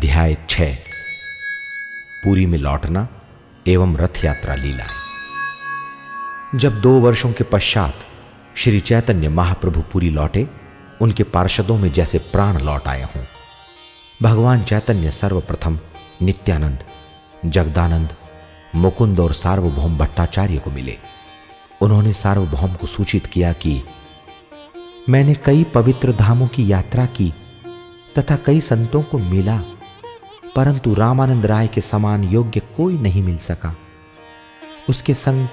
अध्याय 6 पुरी में लौटना एवं रथ यात्रा लीलाएं। जब 2 वर्षों के पश्चात श्री चैतन्य महाप्रभु पुरी लौटे, उनके पार्षदों में जैसे प्राण लौट आए हों। भगवान चैतन्य सर्वप्रथम नित्यानंद, जगदानंद, मुकुंद और सार्वभौम भट्टाचार्य को मिले। उन्होंने सार्वभौम को सूचित किया कि मैंने कई पवित्र धामों की यात्रा की तथा कई संतों को मिला, परंतु रामानंद राय के समान योग्य कोई नहीं मिल सका। उसके संग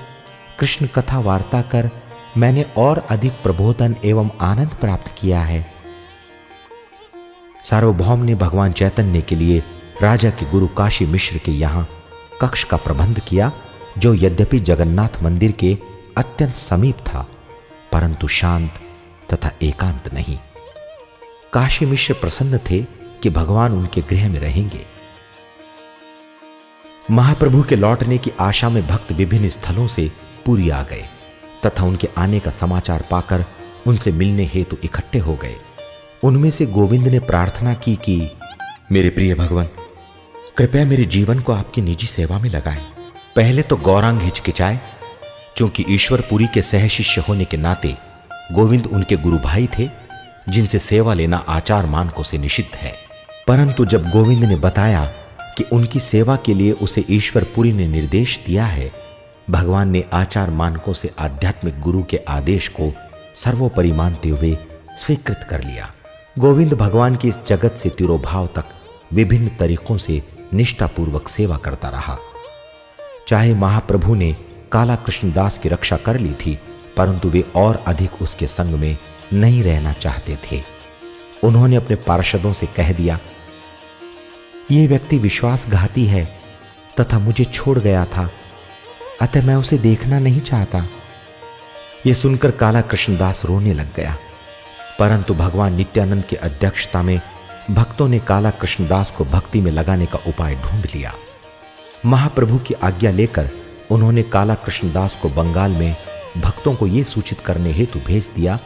कृष्ण कथा वार्ता कर मैंने और अधिक प्रबोधन एवं आनंद प्राप्त किया है। सार्वभौम ने भगवान चैतन्य के लिए राजा के गुरु काशी मिश्र के यहां कक्ष का प्रबंध किया, जो यद्यपि जगन्नाथ मंदिर के अत्यंत समीप था, परंतु शांत तथा एकांत नहीं। काशी मिश्र प्रसन्न थे कि भगवान उनके गृह में रहेंगे। महाप्रभु के लौटने की आशा में भक्त विभिन्न स्थलों से पुरी आ गए तथा उनके आने का समाचार पाकर उनसे मिलने हेतु इकट्ठे हो गए। उनमें से गोविंद ने प्रार्थना की कि मेरे प्रिय भगवान, कृपया मेरे जीवन को आपकी निजी सेवा में लगाएं। पहले तो गौरांग हिचकिचाए, क्योंकि ईश्वरपुरी के सह शिष्य होने के नाते गोविंद उनके गुरु भाई थे, जिनसे सेवा लेना आचार मानकों से निषिद्ध है। परंतु जब गोविंद ने बताया कि उनकी सेवा के लिए उसे ईश्वरपुरी ने निर्देश दिया है, भगवान ने आचार मानकों से आध्यात्मिक गुरु के आदेश को सर्वोपरि मानते हुए स्वीकृत कर लिया। गोविंद भगवान की इस जगत से तिरोभाव तक विभिन्न तरीकों से निष्ठापूर्वक सेवा करता रहा। चाहे महाप्रभु ने काला कृष्णदास की रक्षा कर ली थी, परंतु वे और अधिक उसके संग में नहीं रहना चाहते थे। उन्होंने अपने पार्षदों से कह दिया, ये व्यक्ति विश्वासघाती है तथा मुझे छोड़ गया था, अतः मैं उसे देखना नहीं चाहता। यह सुनकर काला कृष्णदास रोने लग गया, परंतु भगवान नित्यानंद की अध्यक्षता में भक्तों ने काला कृष्णदास को भक्ति में लगाने का उपाय ढूंढ लिया। महाप्रभु की आज्ञा लेकर उन्होंने काला कृष्णदास को बंगाल में भक्तों को यह सूचित करने हेतु भेज दिया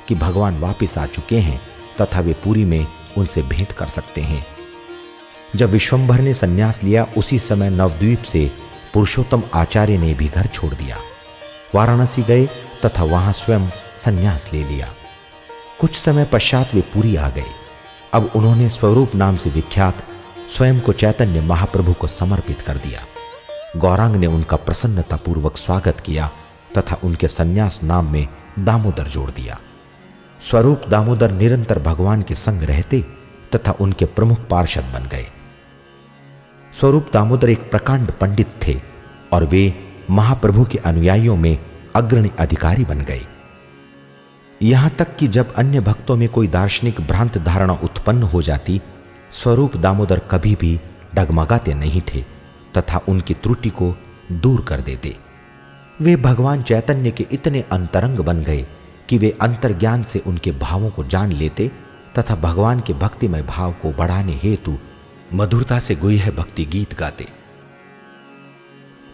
कि भगवान वापस आ चुके हैं तथा वे पुरी में उनसे भेंट कर सकते हैं। जब विश्वंभर ने संन्यास लिया, उसी समय नवद्वीप से पुरुषोत्तम आचार्य ने भी घर छोड़ दिया, वाराणसी गए तथा वहां स्वयं संन्यास ले लिया। कुछ समय पश्चात वे पुरी आ गए। अब उन्होंने स्वरूप नाम से विख्यात स्वयं को चैतन्य महाप्रभु को समर्पित कर दिया। गौरांग ने उनका प्रसन्नतापूर्वक स्वागत किया तथा उनके संन्यास नाम में दामोदर जोड़ दिया। स्वरूप दामोदर निरंतर भगवान के संग रहते तथा उनके प्रमुख पार्षद बन गए। स्वरूप दामोदर एक प्रकांड पंडित थे और वे महाप्रभु के अनुयायियों में अग्रणी अधिकारी बन गए। यहां तक कि जब अन्य भक्तों में कोई दार्शनिक भ्रांत धारणा उत्पन्न हो जाती, स्वरूप दामोदर कभी भी डगमगाते नहीं थे तथा उनकी त्रुटि को दूर कर देते। वे भगवान चैतन्य के इतने अंतरंग बन गए कि वे अंतर्ज्ञान से उनके भावों को जान लेते तथा भगवान के भक्तिमय भाव को बढ़ाने हेतु मधुरता से गुह्य भक्ति गीत गाते।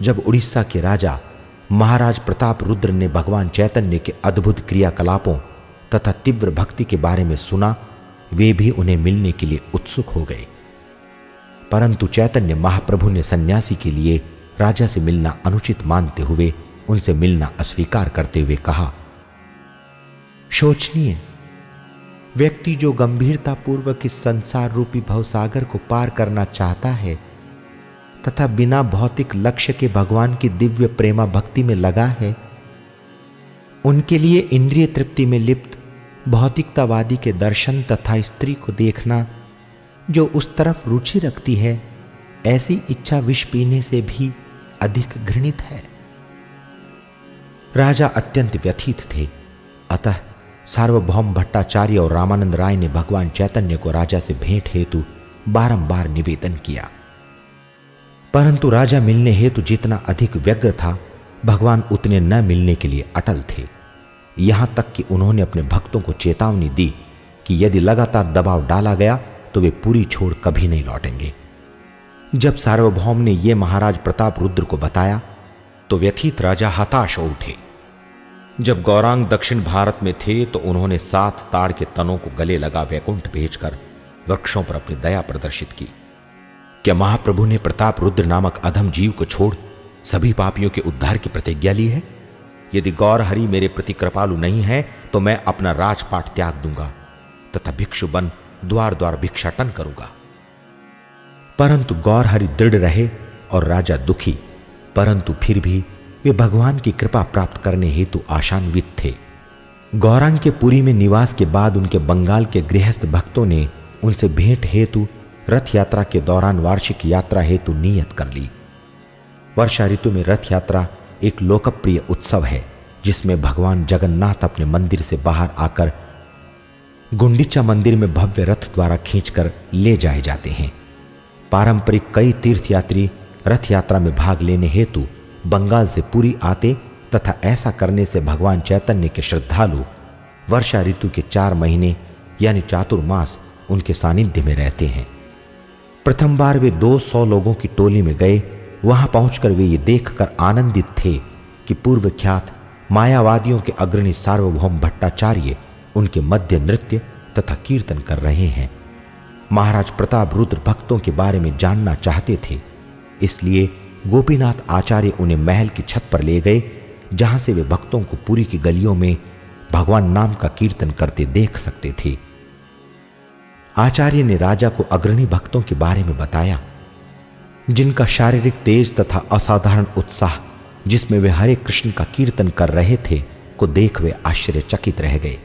जब उड़ीसा के राजा महाराज प्रताप रुद्र ने भगवान चैतन्य के अद्भुत क्रियाकलापों तथा तीव्र भक्ति के बारे में सुना, वे भी उन्हें मिलने के लिए उत्सुक हो गए। परंतु चैतन्य महाप्रभु ने सन्यासी के लिए राजा से मिलना अनुचित मानते हुए उनसे मिलना अस्वीकार करते हुए कहा, शोचनीय व्यक्ति जो गंभीरता पूर्वक इस संसार रूपी भवसागर को पार करना चाहता है तथा बिना भौतिक लक्ष्य के भगवान की दिव्य प्रेमा भक्ति में लगा है, उनके लिए इंद्रिय तृप्ति में लिप्त भौतिकतावादी के दर्शन तथा स्त्री को देखना जो उस तरफ रुचि रखती है, ऐसी इच्छा विष पीने से भी अधिक घृणित है। राजा अत्यंत व्यथित थे, अतः सार्वभौम भट्टाचार्य और रामानंद राय ने भगवान चैतन्य को राजा से भेंट हेतु बारंबार निवेदन किया, परंतु राजा मिलने हेतु जितना अधिक व्यग्र था, भगवान उतने न मिलने के लिए अटल थे। यहां तक कि उन्होंने अपने भक्तों को चेतावनी दी कि यदि लगातार दबाव डाला गया तो वे पुरी छोड़ कभी नहीं लौटेंगे। जब सार्वभौम ने यह महाराज प्रताप रुद्र को बताया तो व्यथित राजा हताश हो उठे। जब गौरांग दक्षिण भारत में थे तो उन्होंने 7 ताड़ के तनों को गले लगा वैकुंठ भेजकर वृक्षों पर अपनी दया प्रदर्शित की। क्या महाप्रभु ने प्रताप रुद्र नामक अधम जीव को छोड़ सभी पापियों के उद्धार की प्रतिज्ञा ली है? यदि गौरहरि मेरे प्रति कृपालु नहीं है तो मैं अपना राजपाट त्याग दूंगा तथा भिक्षु बन द्वार द्वार भिक्षाटन करूंगा। परंतु गौरहरि दृढ़ रहे और राजा दुखी, परंतु फिर भी वे भगवान की कृपा प्राप्त करने हेतु आशान्वित थे। गौरांग के पुरी में निवास के बाद उनके बंगाल के गृहस्थ भक्तों ने उनसे भेंट हेतु रथ यात्रा के दौरान वार्षिक यात्रा हेतु नियत कर ली। वर्षा ऋतु में रथ यात्रा एक लोकप्रिय उत्सव है जिसमें भगवान जगन्नाथ अपने मंदिर से बाहर आकर गुंडीचा मंदिर में भव्य रथ द्वारा खींचकर ले जाए जाते हैं। पारंपरिक कई तीर्थयात्री रथ यात्रा में भाग लेने हेतु बंगाल से पुरी आते तथा ऐसा करने से भगवान चैतन्य के श्रद्धालु वर्षा ऋतु के 4 महीने यानी चातुर्मास उनके सानिध्य में रहते हैं। प्रथम बार वे 200 लोगों की टोली में गए। वहां पहुंचकर वे ये देखकर आनंदित थे कि पूर्व ख्यात मायावादियों के अग्रणी सार्वभौम भट्टाचार्य उनके मध्य नृत्य तथा कीर्तन कर रहे हैं। महाराज प्रताप रुद्र भक्तों के बारे में जानना चाहते थे, इसलिए गोपीनाथ आचार्य उन्हें महल की छत पर ले गए जहां से वे भक्तों को पुरी की गलियों में भगवान नाम का कीर्तन करते देख सकते थे। आचार्य ने राजा को अग्रणी भक्तों के बारे में बताया जिनका शारीरिक तेज तथा असाधारण उत्साह जिसमें वे हरे कृष्ण का कीर्तन कर रहे थे को देख वे आश्चर्यचकित रह गए।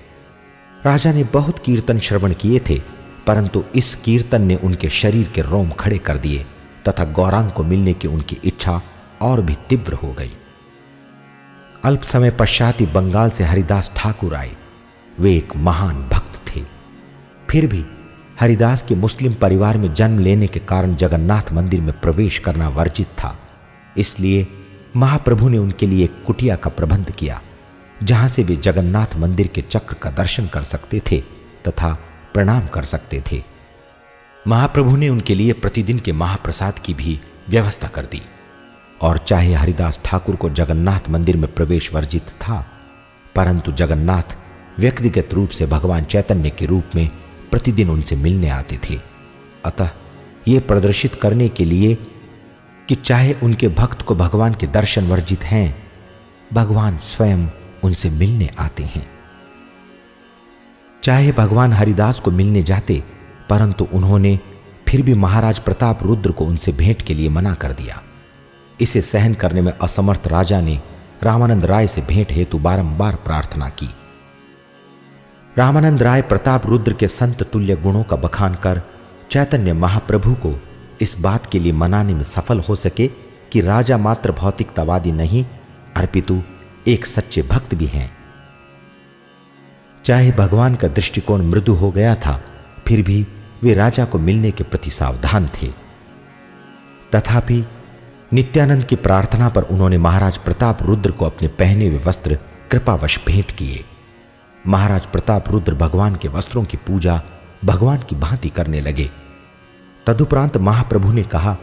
राजा ने बहुत कीर्तन श्रवण किए थे, परंतु इस कीर्तन ने उनके शरीर के रोम खड़े कर दिए तथा गौरांग को मिलने की उनकी इच्छा और भी तीव्र हो गई। अल्प समय पश्चात ही बंगाल से हरिदास ठाकुर आए। वे एक महान भक्त थे। फिर भी हरिदास के मुस्लिम परिवार में जन्म लेने के कारण जगन्नाथ मंदिर में प्रवेश करना वर्जित था। इसलिए महाप्रभु ने उनके लिए एक कुटिया का प्रबंध किया जहां से वे जगन्नाथ मंदिर के चक्र का दर्शन कर सकते थे तथा प्रणाम कर सकते थे। महाप्रभु ने उनके लिए प्रतिदिन के महाप्रसाद की भी व्यवस्था कर दी और चाहे हरिदास ठाकुर को जगन्नाथ मंदिर में प्रवेश वर्जित था, परंतु जगन्नाथ व्यक्तिगत रूप से भगवान चैतन्य के रूप में प्रतिदिन उनसे मिलने आते थे। अतः ये प्रदर्शित करने के लिए कि चाहे उनके भक्त को भगवान के दर्शन वर्जित हैं, भगवान स्वयं उनसे मिलने आते हैं। चाहे भगवान हरिदास को मिलने जाते, परंतु उन्होंने फिर भी महाराज प्रताप रुद्र को उनसे भेंट के लिए मना कर दिया। इसे सहन करने में असमर्थ राजा ने रामानंद राय से भेंट हेतु बारंबार प्रार्थना की। रामानंद राय प्रताप रुद्र के संत तुल्य गुणों का बखान कर चैतन्य महाप्रभु को इस बात के लिए मनाने में सफल हो सके कि राजा मात्र भौतिकतावादी नहीं अपितु एक सच्चे भक्त भी हैं। चाहे भगवान का दृष्टिकोण मृदु हो गया था, फिर भी वे राजा को मिलने के प्रति सावधान थे। तथापि नित्यानंद की प्रार्थना पर उन्होंने महाराज प्रताप रुद्र को अपने पहने हुए वस्त्र कृपावश भेंट किए। महाराज प्रताप रुद्र भगवान के वस्त्रों की पूजा भगवान की भांति करने लगे। तदुपरांत महाप्रभु ने कहा,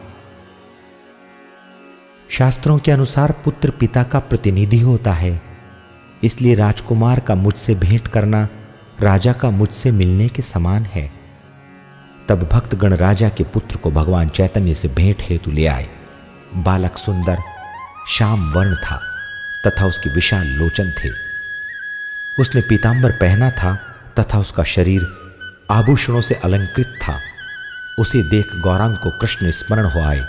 शास्त्रों के अनुसार पुत्र पिता का प्रतिनिधि होता है, इसलिए राजकुमार का मुझसे भेंट करना राजा का मुझसे मिलने के समान है। तब भक्तगण राजा के पुत्र को भगवान चैतन्य से भेंट हेतु ले आए। बालक सुंदर श्याम वर्ण था तथा उसके विशाल लोचन थे। उसने पीतांबर पहना था तथा उसका शरीर आभूषणों से अलंकृत था। उसे देख गौरांग को कृष्ण स्मरण हो आए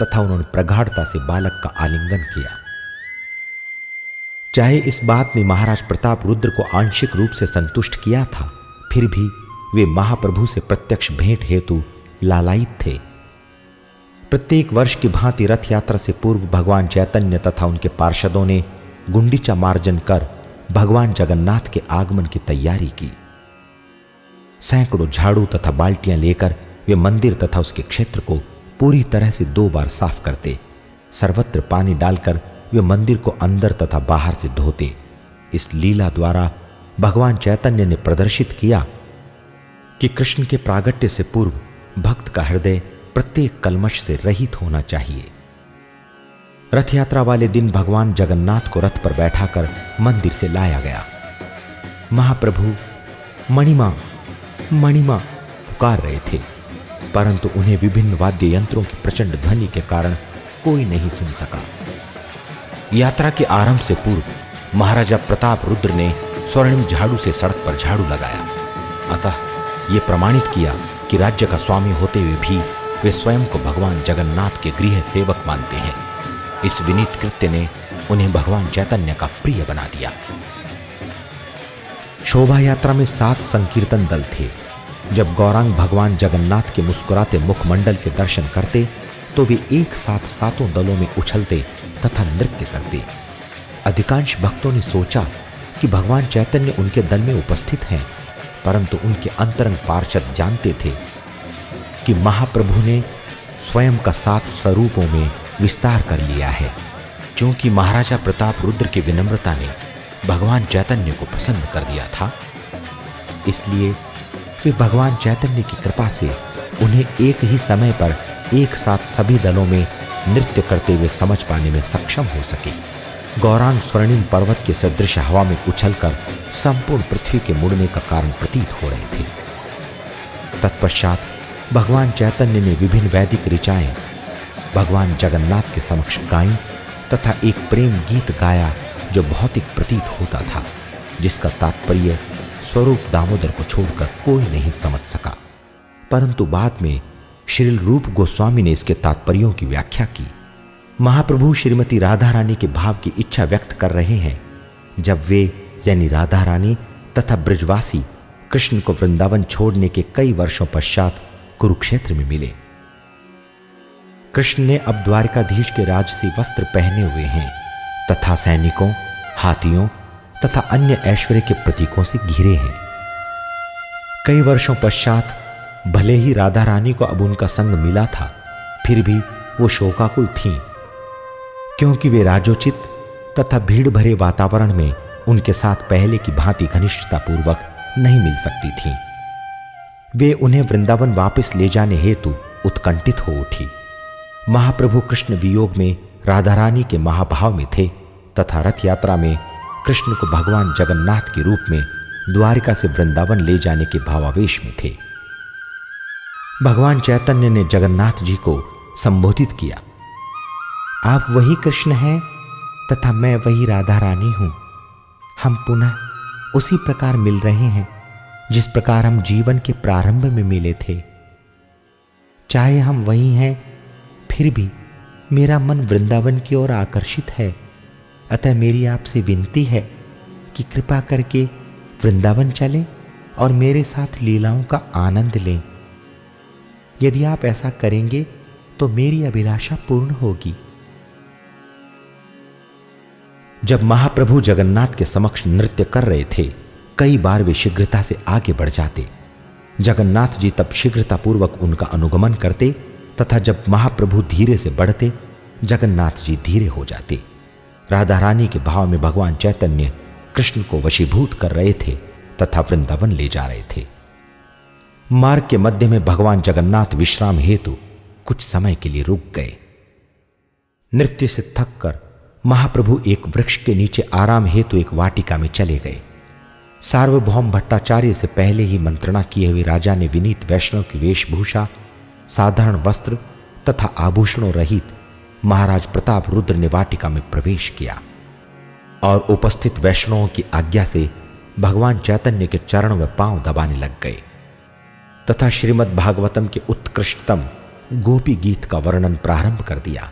तथा उन्होंने प्रगाढ़ता से बालक का आलिंगन किया। चाहे इस बात ने महाराज प्रताप रुद्र को आंशिक रूप से संतुष्ट किया था, फिर भी वे महाप्रभु से प्रत्यक्ष भेंट हेतु लालायित थे। प्रत्येक वर्ष की भांति रथ यात्रा से पूर्व भगवान चैतन्य तथा उनके पार्षदों ने गुंडीचा मार्जन कर भगवान जगन्नाथ के आगमन की तैयारी की। सैकड़ों झाड़ू तथा बाल्टियां लेकर वे मंदिर तथा उसके क्षेत्र को पूरी तरह से 2 बार साफ करते। सर्वत्र पानी डालकर वे मंदिर को अंदर तथा बाहर से धोते। इस लीला द्वारा भगवान चैतन्य ने प्रदर्शित किया कि कृष्ण के प्रागट्य से पूर्व भक्त का हृदय प्रत्येक कल्मश से रहित होना चाहिए। रथ यात्रा वाले दिन भगवान जगन्नाथ को रथ पर बैठाकर मंदिर से लाया गया। महाप्रभु मणिमा मणिमा पुकार रहे थे। परंतु उन्हें विभिन्न वाद्य यंत्रों की प्रचंड ध्वनि के कारण कोई नहीं सुन सका। यात्रा के आरंभ से पूर्व महाराजा प्रताप रुद्र ने स्वर्णिम झाड़ू से सड़क पर झाड़ू लगाया, अतः ये प्रमाणित किया कि राज्य का स्वामी होते हुए भी वे स्वयं को भगवान जगन्नाथ के गृह सेवक मानते हैं। इस विनीत कृत्य ने उन्हें भगवान चैतन्य का प्रिय बना दिया। शोभा यात्रा में 7 संकीर्तन दल थे। जब गौरांग भगवान जगन्नाथ के मुस्कुराते मुखमंडल के दर्शन करते तो वे एक साथ 7 दलों में उछलते तथा नृत्य करते। अधिकांश भक्तों ने सोचा कि भगवान चैतन्य उनके दल में उपस्थित हैं, परंतु उनके अंतरंग पार्षद जानते थे कि महाप्रभु ने स्वयं का 7 स्वरूपों में विस्तार कर लिया है। क्योंकि महाराजा प्रताप रुद्र की विनम्रता ने भगवान चैतन्य को प्रसन्न कर दिया था, इसलिए वे भगवान चैतन्य की कृपा से उन्हें एक ही समय पर एक साथ सभी दलों में नृत्य करते हुए समझ पाने में सक्षम हो सके। गौरांग स्वर्णिम पर्वत के सदृश हवा में उछलकर संपूर्ण पृथ्वी के मुड़ने का कारण प्रतीत हो रहे थे। तत्पश्चात भगवान चैतन्य ने विभिन्न वैदिक ऋचाएं भगवान जगन्नाथ के समक्ष गाईं तथा एक प्रेम गीत गाया जो भौतिक प्रतीत होता था, जिसका तात्पर्य स्वरूप दामोदर को छोड़कर कोई नहीं समझ सका। परंतु बाद में श्रील रूप गोस्वामी ने इसके तात्पर्यों की व्याख्या की। महाप्रभु श्रीमती राधा रानी के भाव की इच्छा व्यक्त कर रहे हैं जब वे यानी राधा रानी तथा ब्रजवासी कृष्ण को वृंदावन छोड़ने के कई वर्षों पश्चात कुरुक्षेत्र में मिले। कृष्ण ने अब द्वारकाधीश के राजसी वस्त्र पहने हुए हैं तथा सैनिकों, हाथियों तथा अन्य ऐश्वर्य के प्रतीकों से घिरे हैं। कई वर्षों पश्चात भले ही राधा रानी को अब उनका संग मिला था, फिर भी वो शोकाकुल थीं, क्योंकि वे राजोचित तथा भीड़ भरे वातावरण में उनके साथ पहले की भांति घनिष्ठता पूर्वक नहीं मिल सकती थीं। वे उन्हें वृंदावन वापस ले जाने हेतु उत्कंठित हो उठी। महाप्रभु कृष्ण वियोग में राधा रानी के महाभाव में थे तथा रथ यात्रा में कृष्ण को भगवान जगन्नाथ के रूप में द्वारिका से वृंदावन ले जाने के भावावेश में थे। भगवान चैतन्य ने जगन्नाथ जी को संबोधित किया, आप वही कृष्ण हैं तथा मैं वही राधा रानी हूं। हम पुनः उसी प्रकार मिल रहे हैं जिस प्रकार हम जीवन के प्रारंभ में मिले थे। चाहे हम वही हैं, फिर भी मेरा मन वृंदावन की ओर आकर्षित है, अतः मेरी आपसे विनती है कि कृपा करके वृंदावन चलें और मेरे साथ लीलाओं का आनंद लें। यदि आप ऐसा करेंगे तो मेरी अभिलाषा पूर्ण होगी। जब महाप्रभु जगन्नाथ के समक्ष नृत्य कर रहे थे, कई बार वे शीघ्रता से आगे बढ़ जाते। जगन्नाथ जी तब शीघ्रतापूर्वक उनका अनुगमन करते तथा जब महाप्रभु धीरे से बढ़ते, जगन्नाथ जी धीरे हो जाते। राधा रानी के भाव में भगवान चैतन्य कृष्ण को वशीभूत कर रहे थे तथा वृंदावन ले जा रहे थे। मार्ग के मध्य में भगवान जगन्नाथ विश्राम हेतु कुछ समय के लिए रुक गए। नृत्य से थककर महाप्रभु एक वृक्ष के नीचे आराम हेतु एक वाटिका में चले गए। सार्वभौम भट्टाचार्य से पहले ही मंत्रणा किए हुए राजा ने विनीत वैष्णव की वेशभूषा, साधारण वस्त्र तथा आभूषणों रहित महाराज प्रताप रुद्र ने वाटिका में प्रवेश किया और उपस्थित वैष्णवों की आज्ञा से भगवान चैतन्य के चरण व पांव दबाने लग गए तथा श्रीमद् भागवतम के उत्कृष्टतम गोपी गीत का वर्णन प्रारंभ कर दिया।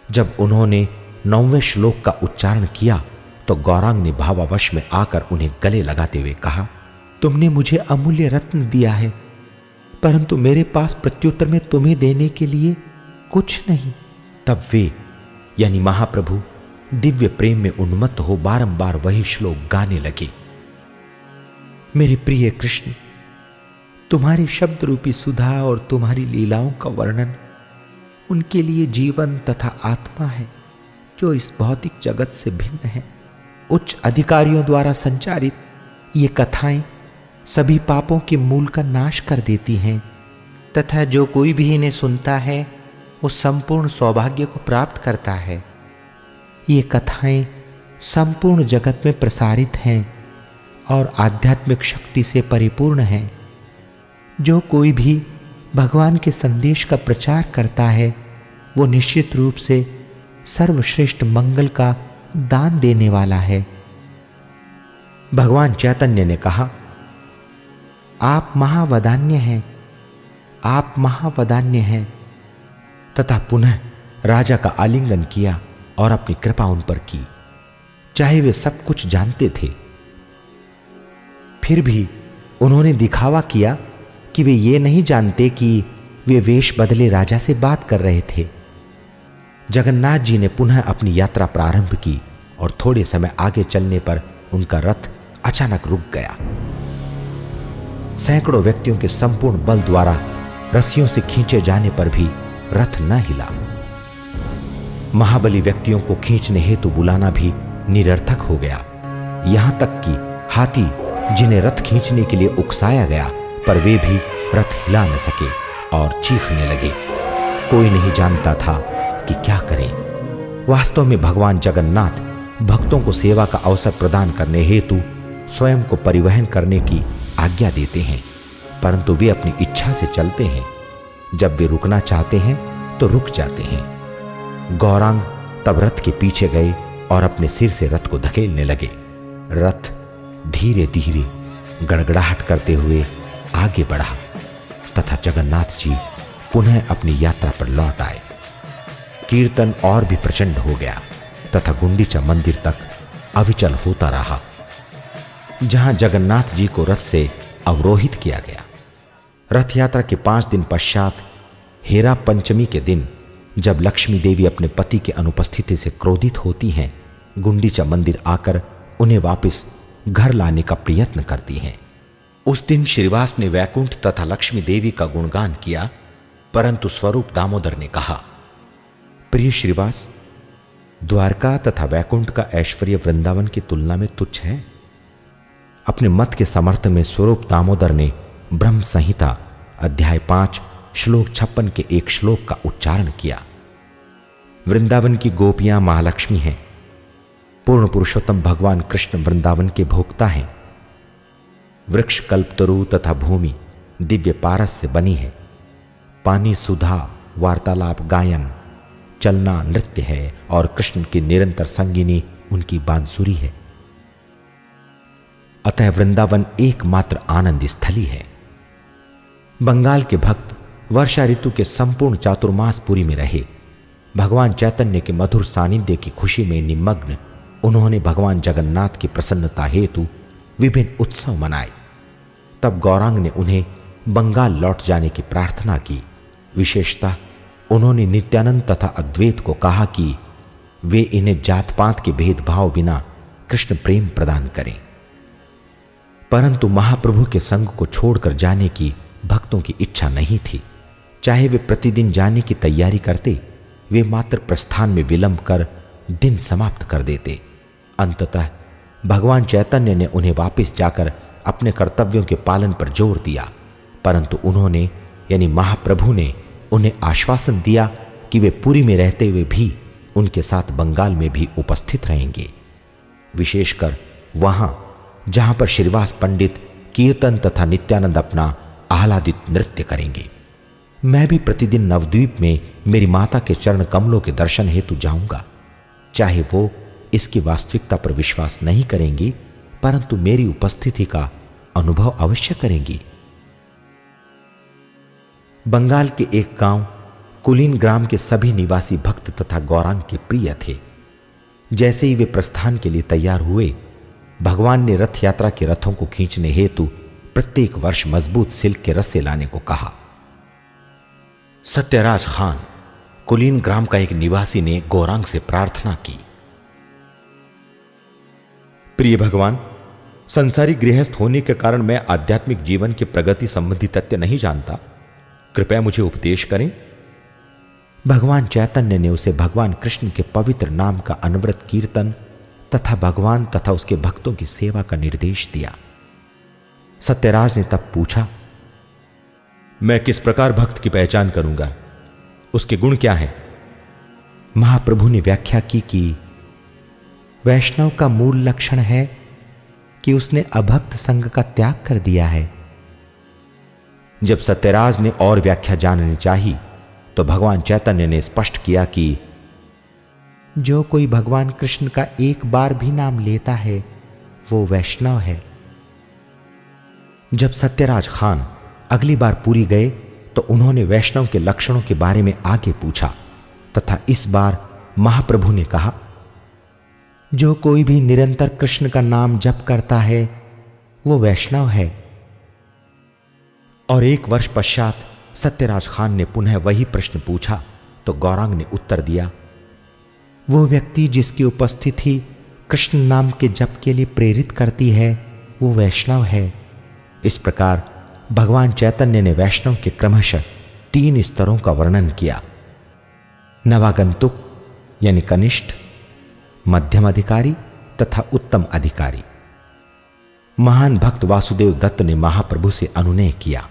जब उन्होंने 9वें श्लोक का उच्चारण किया तो गौरांग ने भावावश में आकर उन्हें गले लगाते हुए कहा, तुमने मुझे अमूल्य रत्न दिया है, परंतु मेरे पास प्रत्युत्तर में तुम्हें देने के लिए कुछ नहीं। तब वे यानी महाप्रभु दिव्य प्रेम में उन्मत्त हो बारंबार वही श्लोक गाने लगे। मेरे प्रिय कृष्ण, तुम्हारी शब्द रूपी सुधा और तुम्हारी लीलाओं का वर्णन उनके लिए जीवन तथा आत्मा है जो इस भौतिक जगत से भिन्न है। उच्च अधिकारियों द्वारा संचारित ये कथाएं सभी पापों के मूल का नाश कर देती हैं तथा जो कोई भी इन्हें सुनता है वो संपूर्ण सौभाग्य को प्राप्त करता है। ये कथाएं संपूर्ण जगत में प्रसारित हैं और आध्यात्मिक शक्ति से परिपूर्ण हैं। जो कोई भी भगवान के संदेश का प्रचार करता है वो निश्चित रूप से सर्वश्रेष्ठ मंगल का दान देने वाला है। भगवान चैतन्य ने कहा, आप महावदान्य हैं, आप महावदान्य हैं, तथा पुनः राजा का आलिंगन किया और अपनी कृपा उन पर की। चाहे वे सब कुछ जानते थे, फिर भी उन्होंने दिखावा किया कि वे ये नहीं जानते कि वे वेश बदले राजा से बात कर रहे थे। जगन्नाथ जी ने पुनः अपनी यात्रा प्रारंभ की और थोड़े समय आगे चलने पर उनका रथ अचानक रुक गया। सैकड़ों व्यक्तियों के संपूर्ण बल द्वारा रस्सियों से खींचे जाने पर भी रथ न हिला। महाबली व्यक्तियों को खींचने हेतु बुलाना भी निरर्थक हो गया। यहां तक कि हाथी जिन्हें रथ खींचने के लिए उकसाया गया, पर वे भी रथ हिला न सके और चीखने लगे। कोई नहीं जानता था कि क्या करें। वास्तव में भगवान जगन्नाथ भक्तों को सेवा का अवसर प्रदान करने हेतु स्वयं को परिवहन करने की आज्ञा देते हैं, परंतु वे अपनी इच्छा से चलते हैं। जब वे रुकना चाहते हैं तो रुक जाते हैं। गौरांग तब रथ के पीछे गए और अपने सिर से रथ को धकेलने लगे। रथ धीरे धीरे गड़गड़ाहट करते हुए आगे बढ़ा तथा जगन्नाथ जी पुनः अपनी यात्रा पर लौट आए। कीर्तन और भी प्रचंड हो गया तथा गुंडीचा मंदिर तक अविचल होता रहा, जहां जगन्नाथ जी को रथ से अवरोहित किया गया। रथ यात्रा के 5 दिन पश्चात हेरा पंचमी के दिन, जब लक्ष्मी देवी अपने पति के अनुपस्थिति से क्रोधित होती हैं, गुंडीचा मंदिर आकर उन्हें वापस घर लाने का प्रयत्न करती हैं। उस दिन श्रीवास ने वैकुंठ तथा लक्ष्मी देवी का गुणगान किया, परंतु स्वरूप दामोदर ने कहा, प्रिय श्रीवास, द्वारका तथा वैकुंठ का ऐश्वर्य वृंदावन की तुलना में तुच्छ है। अपने मत के समर्थन में स्वरूप दामोदर ने ब्रह्म संहिता अध्याय 5 श्लोक 56 के एक श्लोक का उच्चारण किया। वृंदावन की गोपियां महालक्ष्मी हैं। पूर्ण पुरुषोत्तम भगवान कृष्ण वृंदावन के भोक्ता हैं। वृक्ष कल्पतरु तथा भूमि दिव्य पारस से बनी है। पानी सुधा, वार्तालाप गायन, चलना नृत्य है और कृष्ण की निरंतर संगिनी उनकी बांसुरी है। अतः वृंदावन एकमात्र आनंद स्थली है। बंगाल के भक्त वर्षा ऋतु के संपूर्ण चातुर्मास पुरी में रहे। भगवान चैतन्य के मधुर सानिध्य की खुशी में निमग्न उन्होंने भगवान जगन्नाथ की प्रसन्नता हेतु विभिन्न उत्सव मनाए। तब गौरांग ने उन्हें बंगाल लौट जाने की प्रार्थना की। विशेषतः उन्होंने नित्यानंद तथा अद्वैत को कहा कि वे इन्हें जात पात के भेदभाव बिना कृष्ण प्रेम प्रदान करें। परंतु महाप्रभु के संग को छोड़कर जाने की भक्तों की इच्छा नहीं थी। चाहे वे प्रतिदिन जाने की तैयारी करते, वे मात्र प्रस्थान में विलंब कर दिन समाप्त कर देते। अंततः भगवान चैतन्य ने उन्हें वापस जाकर अपने कर्तव्यों के पालन पर जोर दिया, परंतु उन्होंने यानी महाप्रभु ने उन्हें आश्वासन दिया कि वे पुरी में रहते हुए भी उनके साथ बंगाल में भी उपस्थित रहेंगे, विशेषकर वहां जहां पर श्रीवास पंडित कीर्तन तथा नित्यानंद अपना आह्लादित नृत्य करेंगे। मैं भी प्रतिदिन नवद्वीप में मेरी माता के चरण कमलों के दर्शन हेतु जाऊंगा। चाहे वो इसकी वास्तविकता पर विश्वास नहीं करेंगी, परंतु मेरी उपस्थिति का अनुभव अवश्य करेंगी। बंगाल के एक गांव कुलीन ग्राम के सभी निवासी भक्त तथा गौरांग के प्रिय थे। जैसे ही वे प्रस्थान के लिए तैयार हुए, भगवान ने रथ यात्रा के रथों को खींचने हेतु प्रत्येक वर्ष मजबूत सिल्क के रस्से लाने को कहा। सत्यराज खान, कुलीन ग्राम का एक निवासी, ने गौरांग से प्रार्थना की, प्रिय भगवान, संसारी गृहस्थ होने के कारण मैं आध्यात्मिक जीवन के प्रगति संबंधी तथ्य नहीं जानता। कृपया मुझे उपदेश करें। भगवान चैतन्य ने उसे भगवान कृष्ण के पवित्र नाम का अनवरत कीर्तन तथा भगवान तथा उसके भक्तों की सेवा का निर्देश दिया। सत्यराज ने तब पूछा, मैं किस प्रकार भक्त की पहचान करूंगा? उसके गुण क्या हैं? महाप्रभु ने व्याख्या की कि वैष्णव का मूल लक्षण है कि उसने अभक्त संग का त्याग कर दिया है। जब सत्यराज ने और व्याख्या जाननी चाही तो भगवान चैतन्य ने स्पष्ट किया कि जो कोई भगवान कृष्ण का एक बार भी नाम लेता है वो वैष्णव है। जब सत्यराज खान अगली बार पुरी गए तो उन्होंने वैष्णव के लक्षणों के बारे में आगे पूछा तथा इस बार महाप्रभु ने कहा, जो कोई भी निरंतर कृष्ण का नाम जप करता है वो वैष्णव है। और 1 वर्ष पश्चात सत्यराज खान ने पुनः वही प्रश्न पूछा तो गौरांग ने उत्तर दिया, वो व्यक्ति जिसकी उपस्थिति कृष्ण नाम के जप के लिए प्रेरित करती है वो वैष्णव है। इस प्रकार भगवान चैतन्य ने वैष्णव के क्रमशः 3 स्तरों का वर्णन किया। नवागंतुक यानी कनिष्ठ, मध्यम अधिकारी तथा उत्तम अधिकारी। महान भक्त वासुदेव दत्त ने महाप्रभु से अनुनय किया,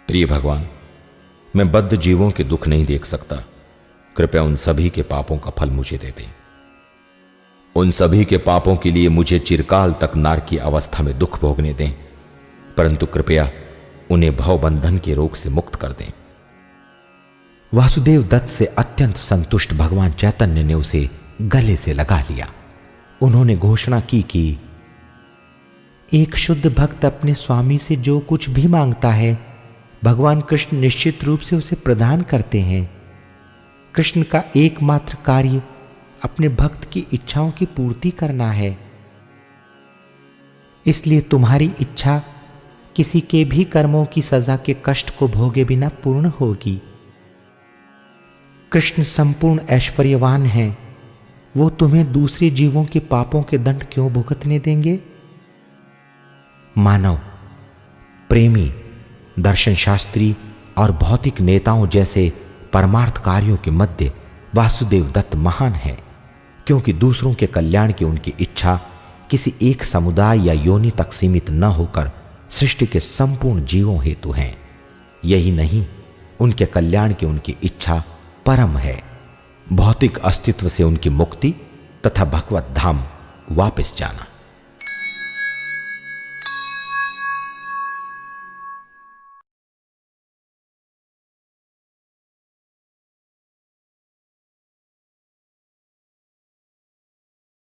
प्रिय भगवान, मैं बद्ध जीवों के दुख नहीं देख सकता। कृपया उन सभी के पापों का फल मुझे दे दें। उन सभी के पापों के लिए मुझे चिरकाल तक नारकी अवस्था में दुख भोगने दें, परंतु कृपया उन्हें भवबंधन के रोग से मुक्त कर दें। वासुदेव दत्त से अत्यंत संतुष्ट भगवान चैतन्य ने उसे गले से लगा लिया। उन्होंने घोषणा की कि एक शुद्ध भक्त अपने स्वामी से जो कुछ भी मांगता है भगवान कृष्ण निश्चित रूप से उसे प्रदान करते हैं। कृष्ण का एकमात्र कार्य अपने भक्त की इच्छाओं की पूर्ति करना है, इसलिए तुम्हारी इच्छा किसी के भी कर्मों की सजा के कष्ट को भोगे बिना पूर्ण होगी। कृष्ण संपूर्ण ऐश्वर्यवान हैं, वो तुम्हें दूसरे जीवों के पापों के दंड क्यों भुगतने देंगे? मानव, प्रेमी, दर्शन शास्त्री और भौतिक नेताओं जैसे परमार्थ कार्यों के मध्य वासुदेव दत्त महान है, क्योंकि दूसरों के कल्याण की उनकी इच्छा किसी एक समुदाय या योनि तक सीमित न होकर सृष्टि के संपूर्ण जीवों हेतु हैं। यही नहीं, उनके कल्याण की उनकी इच्छा परम है, भौतिक अस्तित्व से उनकी मुक्ति तथा भगवत धाम वापस जाना।